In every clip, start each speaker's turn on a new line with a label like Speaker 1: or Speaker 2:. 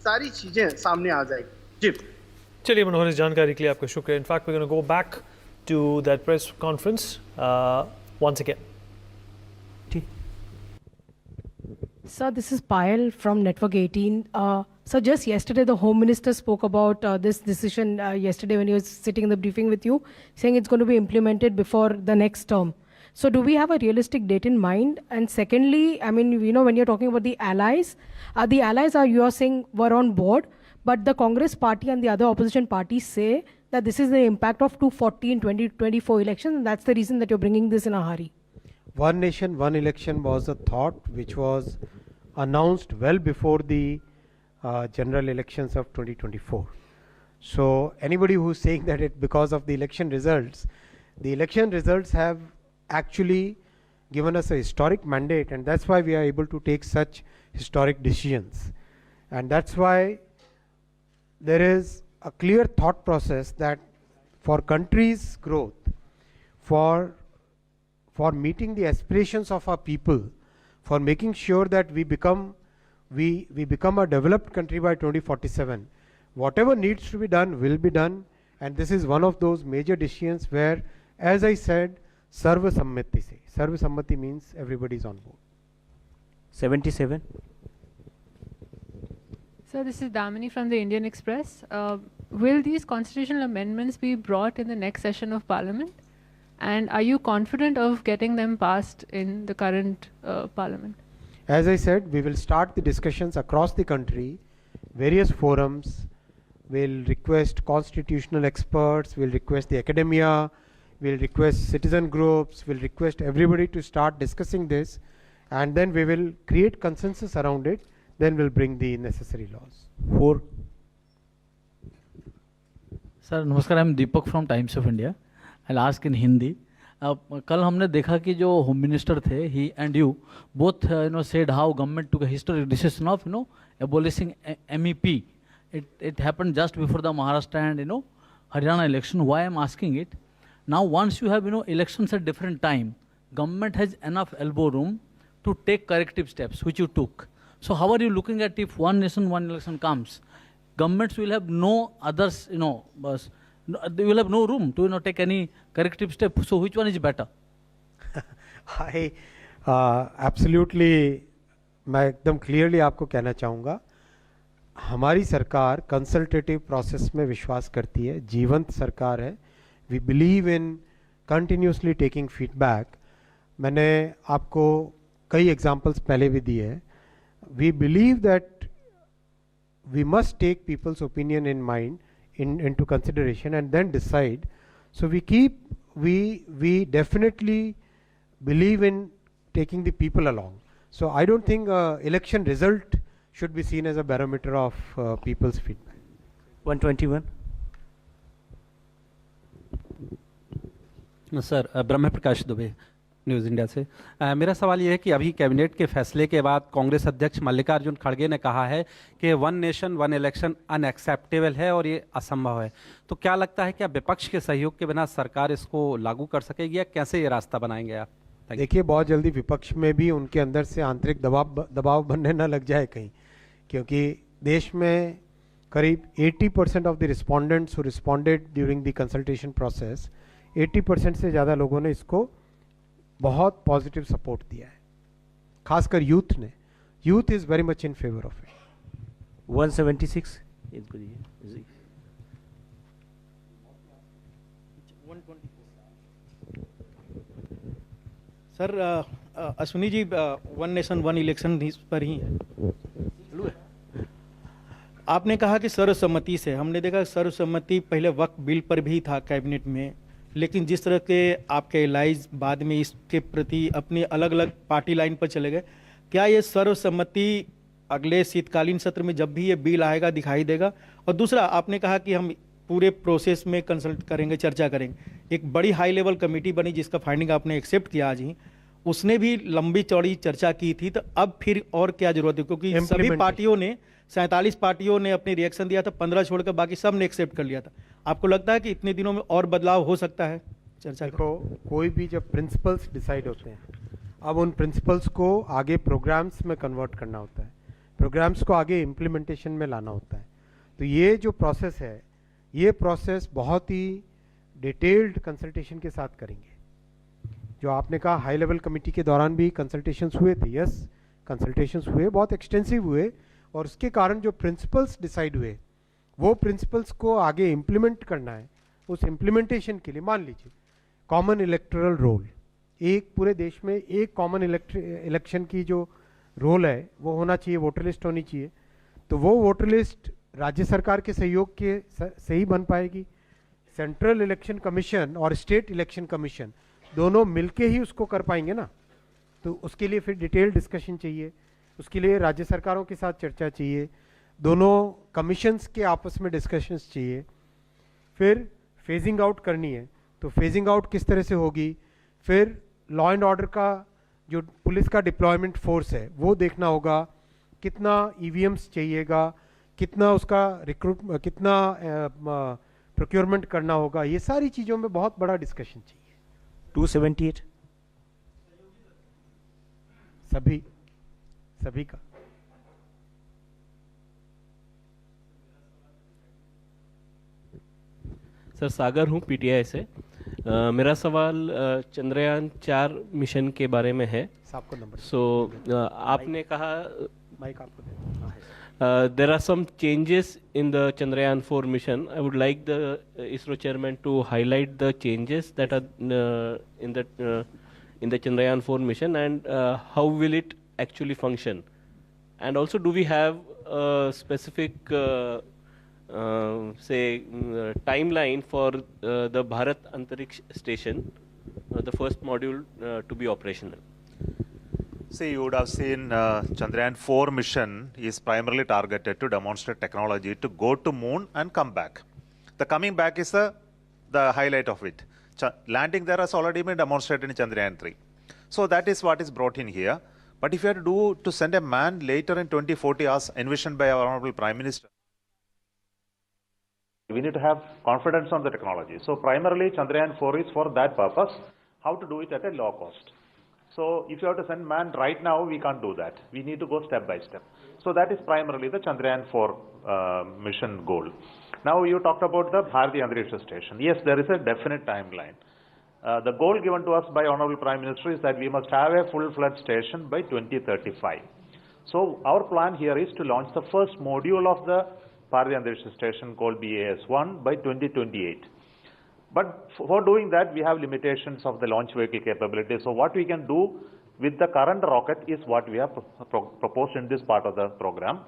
Speaker 1: सारी चीजें सामने आ जाएगी। जी
Speaker 2: चलिए मनोहर, इस जानकारी के लिए आपका शुक्रिया। In fact we gonna go back to that press conference once again.
Speaker 3: Sir, this is Payal from Network 18. So just yesterday, the Home Minister spoke about this decision yesterday when he was sitting in the briefing with you, saying it's going to be implemented before the next term. So do we have a realistic date in mind? And secondly, I mean, you know, when you're talking about the allies are, you are saying, were on board, but the Congress party and the other opposition parties say that this is the impact of 240 in 2024 elections, and that's the reason that you're bringing this in a hurry.
Speaker 4: One nation, one election was a thought which was announced well before the general elections of 2024. So anybody who's saying that it because of the election results have actually given us a historic mandate, and that's why we are able to take such historic decisions. And that's why there is a clear thought process that for country's growth, for meeting the aspirations of our people, for making sure that we become a developed country by 2047, whatever needs to be done will be done. And this is one of those major decisions where, as I said, Sarva Sammati se. Sarva Sammati means everybody is on board.
Speaker 5: 77.
Speaker 6: Sir, this is Damini from the Indian Express. Will these constitutional amendments be brought in the next session of Parliament? And are you confident of getting them passed in the current Parliament?
Speaker 4: As I said, we will start the discussions across the country, various forums. We'll request constitutional experts, we'll request the academia, we'll request citizen groups, we'll request everybody to start discussing this, and then we will create consensus around it, then we'll bring the necessary laws.
Speaker 5: 4.
Speaker 7: Sir नमस्कार, I am Deepak from Times of India. I ask in Hindi. कल हमने देखा कि जो home minister थे, he and you both said how government took a historic decision of abolishing MEP. It happened just before the Maharashtra and Haryana election. Why I am asking it? Now once you have elections at different time, government has enough elbow room to take corrective steps, which you took. So how are you looking at if one nation, one election comes? Governments will have no others, they will have no room to take any corrective step. So which one is better?
Speaker 4: I absolutely, मैं एकदम clearly आपको कहना चाहूँगा, हमारी सरकार consultative process में विश्वास करती है, जीवंत सरकार है। We believe in continuously taking feedback. मैंने आपको कई एग्जांपल्स पहले भी दिए हैं। We believe that we must take people's opinion in mind into consideration and then decide. So we definitely believe in taking the people along. So I don't think election result should be seen as a barometer of people's feedback.
Speaker 5: 121.
Speaker 8: Sir, Brahma Prakash Dubey, news India से। मेरा सवाल ये है कि अभी cabinet के फैसले के बाद कांग्रेस अध्यक्ष मल्लिकार्जुन खड़गे ने कहा है कि one nation one election unacceptable है और ये असंभव है। तो क्या लगता है, क्या विपक्ष के सहयोग के बिना सरकार इसको लागू कर सकेगी या कैसे ये रास्ता बनाएंगे आप?
Speaker 4: देखिए, बहुत जल्दी विपक्ष में भी उनके अंदर से आंतरिक दबाव बनने न लग जाए कहीं, क्योंकि देश में करीब 80% of the respondents who responded during the consultation process, 80% से ज़्यादा लोगों ने इसको बहुत पॉजिटिव सपोर्ट दिया है, खासकर यूथ ने। Youth is very much in favour of it.
Speaker 5: 176.
Speaker 9: Sir Ashwini ji, one nation one election इस पर ही है। आपने कहा कि सर्वसम्मति से, हमने देखा सर्वसम्मति पहले वक्फ बिल पर भी था कैबिनेट में, लेकिन जिस तरह के आपके एलाइज बाद में इसके प्रति अपनी अलग अलग पार्टी लाइन पर चले गए, क्या ये सर्वसम्मति अगले शीतकालीन सत्र में जब भी ये बिल आएगा दिखाई देगा? और दूसरा, आपने कहा कि हम पूरे प्रोसेस में कंसल्ट करेंगे, चर्चा करेंगे। एक बड़ी हाई लेवल कमेटी बनी जिसका फाइंडिंग आपने एक्सेप्ट किया आज ही, उसने भी लंबी चौड़ी चर्चा की थी, तो अब फिर और क्या जरूरत है? क्योंकि सभी पार्टियों ने 47 पार्टियों ने अपनी रिएक्शन दिया था, 15 छोड़कर बाकी सब ने एक्सेप्ट कर लिया था। आपको लगता है कि इतने दिनों में और बदलाव हो सकता है? चर्चा
Speaker 4: देखो, कोई भी जब प्रिंसिपल्स डिसाइड होते हैं, अब उन प्रिंसिपल्स को आगे प्रोग्राम्स में कन्वर्ट करना होता है। प्रोग्राम्स को आगे इम्प्लीमेंटेशन में लाना होता है। तो ये जो प्रोसेस है, ये प्रोसेस बहुत ही डिटेल्ड कंसल्टेशन के साथ करेंगे। जो आपने कहा हाई लेवल कमेटी के दौरान भी कंसल्टेशंस हुए थे, यस कंसल्टेशंस हुए, बहुत एक्सटेंसिव हुए, और उसके कारण जो प्रिंसिपल्स डिसाइड हुए, वो प्रिंसिपल्स को आगे इम्प्लीमेंट करना है। उस इम्प्लीमेंटेशन के लिए मान लीजिए कॉमन इलेक्टोरल रोल, एक पूरे देश में एक कॉमन इलेक्शन की जो रोल है वो होना चाहिए, वोटर लिस्ट होनी चाहिए। तो वो वोटर लिस्ट राज्य सरकार के सहयोग के से ही बन पाएगी। सेंट्रल इलेक्शन कमीशन और स्टेट इलेक्शन कमीशन दोनों मिलके ही उसको कर पाएंगे ना। तो उसके लिए फिर डिटेल डिस्कशन चाहिए, उसके लिए राज्य सरकारों के साथ चर्चा चाहिए, दोनों कमीशंस के आपस में डिस्कशंस चाहिए। फिर फेजिंग आउट करनी है, तो फेजिंग आउट किस तरह से होगी, फिर लॉ एंड ऑर्डर का जो पुलिस का डिप्लॉयमेंट फोर्स है वो देखना होगा, कितना ईवीएम्स चाहिएगा, कितना उसका कितना प्रोक्योरमेंट करना होगा, ये सारी चीज़ों में बहुत बड़ा डिस्कशन चाहिए।
Speaker 5: 278.
Speaker 4: सभी का।
Speaker 10: सर सागर हूँ पीटीआई से। मेरा सवाल चंद्रयान 4 मिशन के बारे में है।
Speaker 4: आपको नंबर
Speaker 10: आपने कहा
Speaker 4: माइक आपको
Speaker 10: there are some changes in the Chandrayaan 4 mission. I would like the ISRO chairman to highlight the changes that are in the Chandrayaan 4 mission, and how will it actually function, and also do we have a specific timeline for the Bharat Antariksh Station, the first module to be operational?
Speaker 11: See, you would have seen Chandrayaan 4 mission is primarily targeted to demonstrate technology to go to moon and come back. The coming back is the highlight of it. Landing there has already been demonstrated in Chandrayaan 3. So that is what is brought in here. But if you have to send a man later in 2040 as envisioned by our Honorable Prime Minister, we need to have confidence on the technology. So primarily Chandrayaan 4 is for that purpose, how to do it at a low cost. So if you have to send man right now, we can't do that. We need to go step by step. So that is primarily the Chandrayaan 4 mission goal. Now you talked about the Bharati Antariksha Station. Yes, there is a definite timeline. The goal given to us by Honorable Prime Minister is that we must have a full-fledged station by 2035. So our plan here is to launch the first module of the Bharati Antariksha Station called BAS-1 by 2028. But for doing that, we have limitations of the launch vehicle capability. So what we can do with the current rocket is what we have proposed in this part of the program.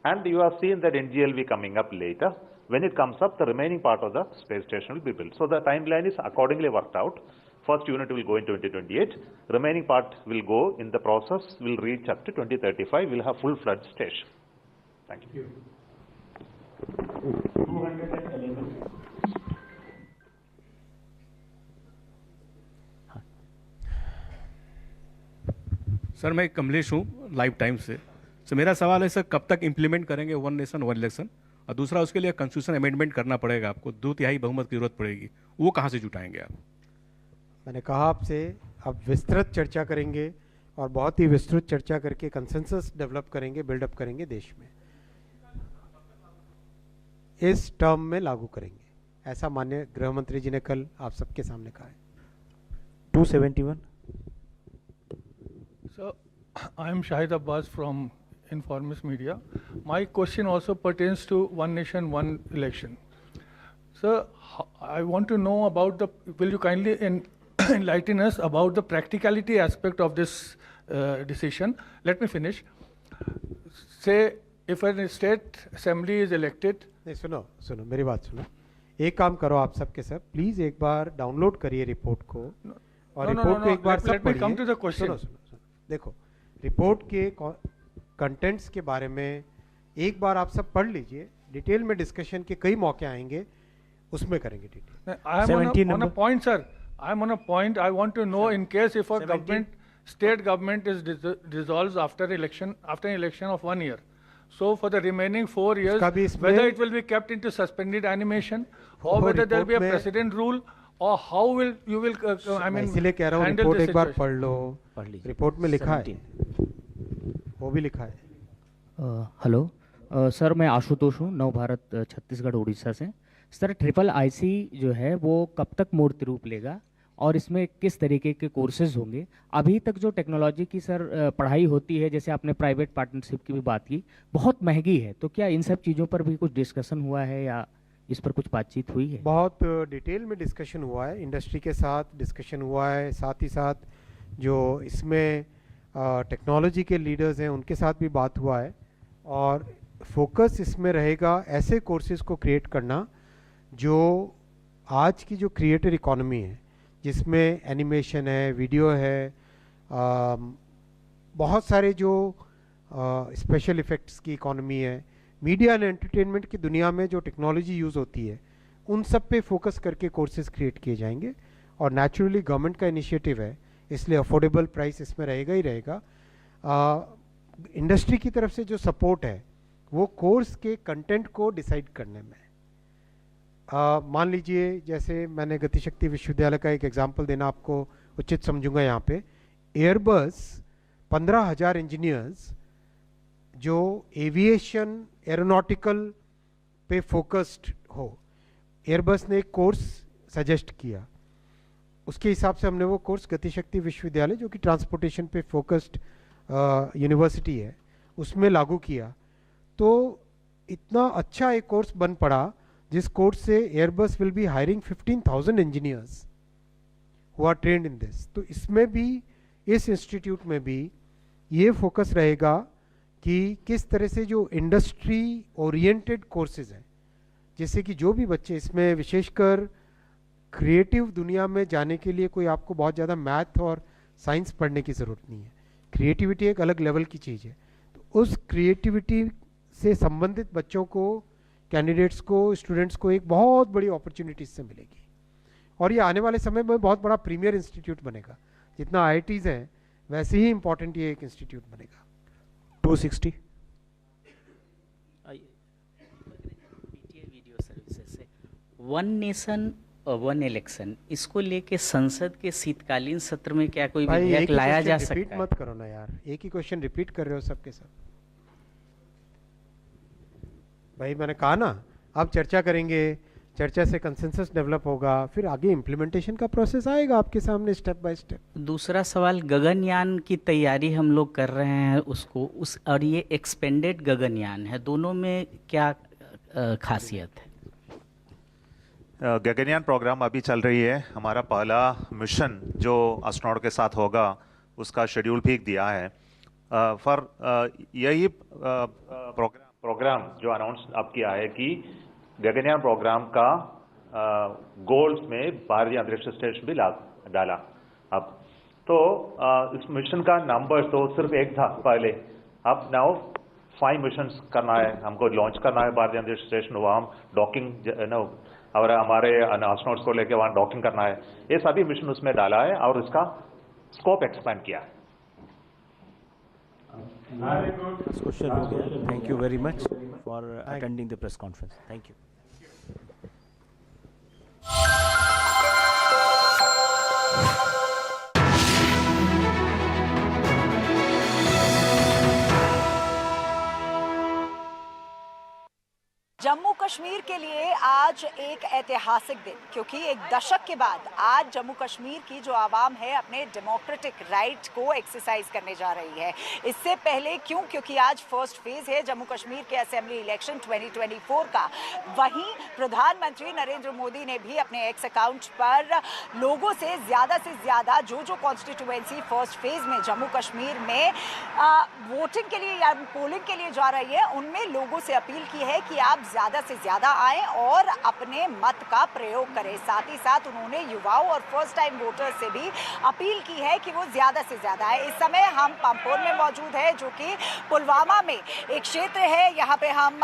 Speaker 11: And you have seen that NGLV coming up later. When it comes up, the remaining part of the space station will be built. So the timeline is accordingly worked out. First unit will go in 2028. Remaining part will go in the process, will reach up to 2035. We'll have full-fledged station. Thank you. 211.
Speaker 12: Sir मैं कमलेश हूँ live time से। Sir मेरा सवाल है sir, कब तक implement करेंगे 1 nation 1 election, और दूसरा उसके लिए कॉन्स्टिट्यूशन अमेंडमेंट करना पड़ेगा, आपको 2/3 बहुमत की जरूरत पड़ेगी, वो कहाँ से जुटाएंगे आप?
Speaker 4: मैंने कहा आपसे अब विस्तृत चर्चा करेंगे और बहुत ही विस्तृत चर्चा करके कंसेंसस डेवलप करेंगे, बिल्डअप करेंगे देश में, इस टर्म में लागू करेंगे, ऐसा माननीय गृह मंत्री जी ने कल आप सबके सामने कहा है।
Speaker 5: 271.
Speaker 13: So, I am Shahid Abbas from Informis Media. My question also pertains to One Nation, One Election. Sir, I want to know about will you kindly enlighten us about the practicality aspect of this decision? Let me finish. Say, if a state assembly is elected.
Speaker 4: नहीं सुनो मेरी बात सुनो, एक काम करो आप सबके सब, प्लीज एक बार डाउनलोड करिए रिपोर्ट को, और रिपोर्ट को एक बार सब पढ़िए। सुनो देखो, रिपोर्ट के कंटेंट्स के बारे में एक बार आप सब पढ़ लीजिए, डिटेल में डिस्कशन के कई मौके आएंगे, उसमें करेंगे detail.
Speaker 13: I am on a point, sir. I am on a point. I want to know, in case if a state government is dissolves after an election of 1 year, so for the remaining 4 years, whether it will be kept into suspended animation, or whether there will be a precedent rule, or how will you will
Speaker 4: इसलिए कह रहा हूँ report एक बार पढ़ लो, report में लिखा है, वो भी लिखा है।
Speaker 14: हेलो सर, मैं आशुतोष हूँ, नव भारत छत्तीसगढ़ उड़ीसा से। सर, ट्रिपल आईसी जो है वो कब तक मूर्त रूप लेगा और इसमें किस तरीके के कोर्सेज होंगे? अभी तक जो टेक्नोलॉजी की सर पढ़ाई होती है, जैसे आपने प्राइवेट पार्टनरशिप की भी बात की, बहुत महंगी है, तो क्या इन सब चीज़ों पर भी कुछ डिस्कशन हुआ है या इस पर कुछ बातचीत हुई है?
Speaker 4: बहुत डिटेल में डिस्कशन हुआ है, इंडस्ट्री के साथ डिस्कशन हुआ है, साथ ही साथ जो इसमें टेक्नोलॉजी के लीडर्स हैं उनके साथ भी बात हुआ है। और फोकस इसमें रहेगा ऐसे कोर्सेज को क्रिएट करना जो आज की जो क्रिएटर इकोनॉमी है, जिसमें एनिमेशन है, वीडियो है, बहुत सारे जो स्पेशल इफ़ेक्ट्स की इकोनॉमी है, मीडिया एंड एंटरटेनमेंट की दुनिया में जो टेक्नोलॉजी यूज़ होती है, उन सब पे फोकस करके कोर्सेज क्रिएट किए जाएंगे। और नेचुरली गवर्नमेंट का इनिशिएटिव है, इसलिए अफोर्डेबल प्राइस इसमें रहेगा ही रहेगा। इंडस्ट्री की तरफ से जो सपोर्ट है वो कोर्स के कंटेंट को डिसाइड करने में। मान लीजिए, जैसे मैंने गतिशक्ति विश्वविद्यालय का एक एग्जांपल देना आपको उचित समझूंगा यहाँ पे। एयरबस 15,000 इंजीनियर्स जो एविएशन एरोनॉटिकल पे फोकस्ड हो, एयरबस ने एक कोर्स सजेस्ट किया, उसके हिसाब से हमने वो कोर्स गतिशक्ति विश्वविद्यालय जो कि ट्रांसपोर्टेशन पे फोकस्ड यूनिवर्सिटी है उसमें लागू किया। तो इतना अच्छा एक कोर्स बन पड़ा जिस कोर्स से Airbus will be hiring 15,000 engineers who are trained in this. तो इसमें भी, इस इंस्टीट्यूट में भी ये फोकस रहेगा कि किस तरह से जो इंडस्ट्री ओरिएंटेड कोर्सेज हैं, जैसे कि जो भी बच्चे इसमें, विशेषकर क्रिएटिव दुनिया में जाने के लिए कोई आपको बहुत ज़्यादा मैथ और साइंस पढ़ने की ज़रूरत नहीं है। क्रिएटिविटी एक अलग लेवल की चीज़ है। तो उस क्रिएटिविटी से संबंधित बच्चों को, कैंडिडेट्स को, स्टूडेंट्स को एक बहुत बड़ी अपॉर्चुनिटी इससे मिलेगी। और ये आने वाले समय में बहुत बड़ा प्रीमियर इंस्टीट्यूट बनेगा। जितना IITs हैं वैसे ही इंपॉर्टेंट ये एक इंस्टीट्यूट बनेगा।
Speaker 5: 260
Speaker 14: वीडियो सर्विसेज से वन नेशन वन इलेक्शन, इसको लेके संसद के शीतकालीन सत्र में क्या कोई विधेयक लाया जा सकता है?
Speaker 4: रिपीट मत करो ना यार, एक ही क्वेश्चन रिपीट कर रहे हो सबके सब। भाई मैंने कहा ना, अब चर्चा करेंगे, चर्चा से कंसेंसस डेवलप होगा, फिर आगे इम्प्लीमेंटेशन का प्रोसेस आएगा आपके सामने स्टेप बाय स्टेप।
Speaker 14: दूसरा सवाल, गगनयान की तैयारी हम लोग कर रहे हैं उसको, और ये एक्सपेंडेड गगनयान है, दोनों में क्या खासियत है?
Speaker 15: गगनयान प्रोग्राम अभी चल रही है। हमारा पहला मिशन जो एस्ट्रोनॉट के साथ होगा उसका शेड्यूल भी दिया है। फॉर यही
Speaker 11: प्रोग्राम जो अनाउंस अब किया है कि गगनयान प्रोग्राम का गोल्स में भारतीय अंतरिक्ष स्टेशन भी डाला। अब तो इस मिशन का नंबर तो सिर्फ एक था पहले, अब नाउ 5 मिशंस करना है, हमको लॉन्च करना है भारतीय अंतरिक्ष स्टेशन, वहाँ हम डॉकिंग और हमारे एस्ट्रोनॉट्स को लेकर वहाँ डॉकिंग करना है। ये सभी मिशन उसमें डाला है और इसका स्कोप एक्सपेंड किया है।
Speaker 5: क्वेश्चन हो गया। Thank you very much for attending the press conference. Thank you.
Speaker 16: Jammu Kashmir के लिए आज एक ऐतिहासिक दिन, क्योंकि एक दशक के बाद आज जम्मू कश्मीर की जो आवाम है अपने डेमोक्रेटिक राइट को एक्सरसाइज करने जा रही है। इससे पहले क्यों? क्योंकि आज फर्स्ट फेज है जम्मू कश्मीर के असेंबली इलेक्शन 2024 का। वहीं प्रधानमंत्री नरेंद्र मोदी ने भी अपने एक्स अकाउंट पर लोगों से ज़्यादा जो कॉन्स्टिट्यूएंसी फर्स्ट फेज में जम्मू कश्मीर में वोटिंग के लिए या पोलिंग के लिए जा रही है, उनमें लोगों से अपील की है कि आप ज़्यादा से ज़्यादा आएं और अपने मत का प्रयोग करें। साथ ही साथ उन्होंने युवाओं और फर्स्ट टाइम वोटर्स से भी अपील की है कि वो ज़्यादा से ज़्यादा आए। इस समय हम पामपोर में मौजूद है, जो कि पुलवामा में एक क्षेत्र है। यहाँ पे हम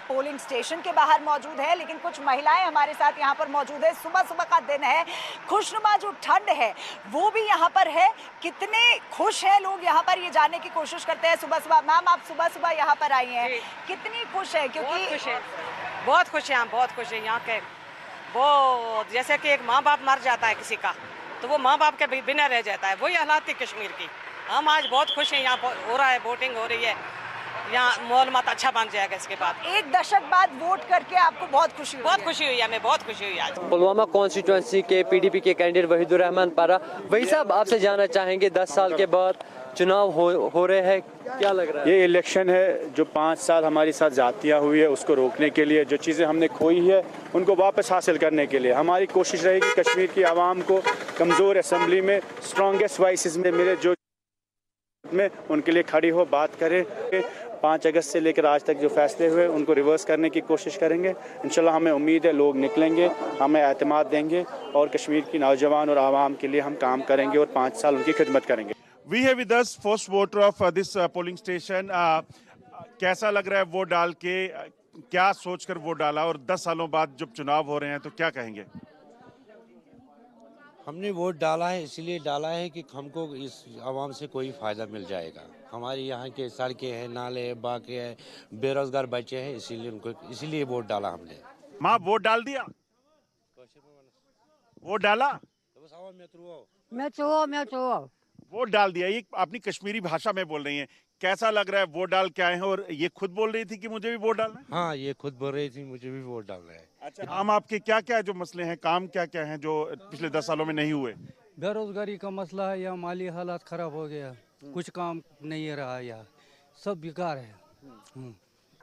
Speaker 16: पोलिंग स्टेशन के बाहर मौजूद है, लेकिन कुछ महिलाएं हमारे साथ यहाँ पर मौजूद है। सुबह सुबह का दिन है, खुशनुमा जो ठंड है वो भी यहाँ पर है। कितने खुश हैं लोग यहाँ पर, ये जानने की कोशिश करते हैं सुबह सुबह। मैम, आप सुबह सुबह यहाँ पर आई हैं, कितनी खुश है? क्योंकि
Speaker 17: बहुत खुश हैं हम, बहुत खुश हैं यहाँ के। वो जैसे कि एक माँ बाप मर जाता है किसी का, तो वो माँ बाप के बिना रह जाता है, वही हालात थी कश्मीर की। हम आज बहुत खुश हैं, यहाँ हो रहा है, वोटिंग हो रही है यहाँ मोल मत अच्छा बन जाएगा इसके बाद।
Speaker 16: एक दशक बाद वोट करके आपको बहुत खुशी हुई?
Speaker 17: बहुत खुशी हुई है, हमें बहुत खुशी हुई आज।
Speaker 18: पुलवामा कॉन्स्टिट्यूंसी के पीडीपी के कैंडिडेट वहीदुर रहमान पारा, वही साहब आपसे जानना चाहेंगे 10 साल के बाद चुनाव हो रहे हैं, क्या लग रहा है?
Speaker 19: ये इलेक्शन है जो 5 साल हमारी साथ जातियाँ हुई है उसको रोकने के लिए, जो चीज़ें हमने खोई है उनको वापस हासिल करने के लिए हमारी कोशिश रहेगी कश्मीर की आवाम को कमज़ोर असम्बली में स्ट्रॉन्गेस्ट वॉइसेस में मेरे जो में उनके लिए खड़ी हो, बात करें। 5 अगस्त से लेकर आज तक जो फैसले हुए उनको रिवर्स करने की कोशिश करेंगे। इंशाल्लाह हमें उम्मीद है लोग निकलेंगे, हमें एतमाद देंगे और कश्मीर की नौजवान और आवाम के लिए हम काम करेंगे और 5 साल उनकी खिदमत करेंगे।
Speaker 20: We have with us first voter of this polling station. कैसा लग रहा है वोट डाल के, क्या सोचकर वोट डाला और 10 सालों बाद जब चुनाव हो रहे हैं तो क्या कहेंगे?
Speaker 21: हमने वोट डाला है इसलिए डाला है कि हमको इस आवाम से कोई फ़ायदा मिल जाएगा। हमारे यहाँ के सड़कें हैं, नाले हैं, बाकी है, बेरोजगार बच्चे हैं, इसीलिए वोट डाला हमने।
Speaker 20: माँ वोट डाल दिया? वोट डाला?
Speaker 22: मैं
Speaker 20: वोट डाल दिया। ये अपनी कश्मीरी भाषा में बोल रही हैं। कैसा लग रहा है वोट डाल के आए हैं? और ये खुद बोल रही थी कि मुझे भी वोट डालना है?
Speaker 21: हाँ, ये खुद बोल रही थी मुझे भी वोट डालना है।
Speaker 20: अच्छा, आम आपके क्या क्या जो मसले हैं, काम क्या क्या हैं जो पिछले 10 सालों में नहीं हुए?
Speaker 23: बेरोजगारी का मसला है या माली हालात खराब हो गया, कुछ काम नहीं रहा, या सब बेकार है।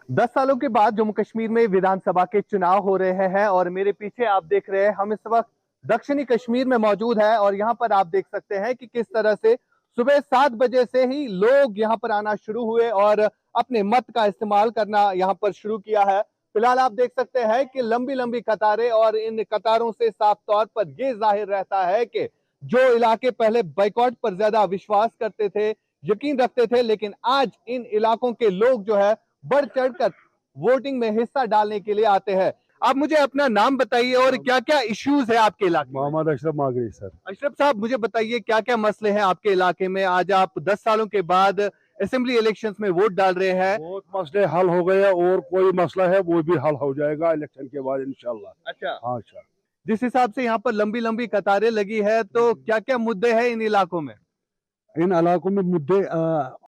Speaker 24: 10 सालों के बाद जम्मू कश्मीर में विधानसभा के चुनाव हो रहे हैं और मेरे पीछे आप देख रहे हैं हम इस वक्त दक्षिणी कश्मीर में मौजूद है और यहाँ पर आप देख सकते हैं कि किस तरह से सुबह 7 बजे से ही लोग यहाँ पर आना शुरू हुए और अपने मत का इस्तेमाल करना यहाँ पर शुरू किया है। फिलहाल आप देख सकते हैं कि लंबी लंबी कतारें और इन कतारों से साफ तौर पर यह जाहिर रहता है कि जो इलाके पहले बाइकॉट पर ज्यादा विश्वास करते थे, यकीन रखते थे, लेकिन आज इन इलाकों के लोग जो है बढ़ चढ़कर वोटिंग में हिस्सा डालने के लिए आते हैं। आप मुझे अपना नाम बताइए और क्या क्या इश्यूज है आपके इलाके में?
Speaker 25: मोहम्मद अशरफ मागरी सर।
Speaker 24: अशरफ साहब, मुझे बताइए क्या क्या मसले हैं आपके इलाके में? आज आप 10 सालों के बाद असेंबली इलेक्शंस में वोट डाल रहे हैं।
Speaker 25: बहुत मसले हल हो गए और कोई मसला है वो भी हल हो जाएगा इलेक्शन के बाद इंशाल्लाह।
Speaker 24: अच्छा,
Speaker 25: हाँ सर।
Speaker 24: जिस हिसाब से यहाँ पर लंबी लंबी कतारें लगी है तो क्या क्या मुद्दे हैं इन इलाकों में?
Speaker 25: इन इलाकों में मुद्दे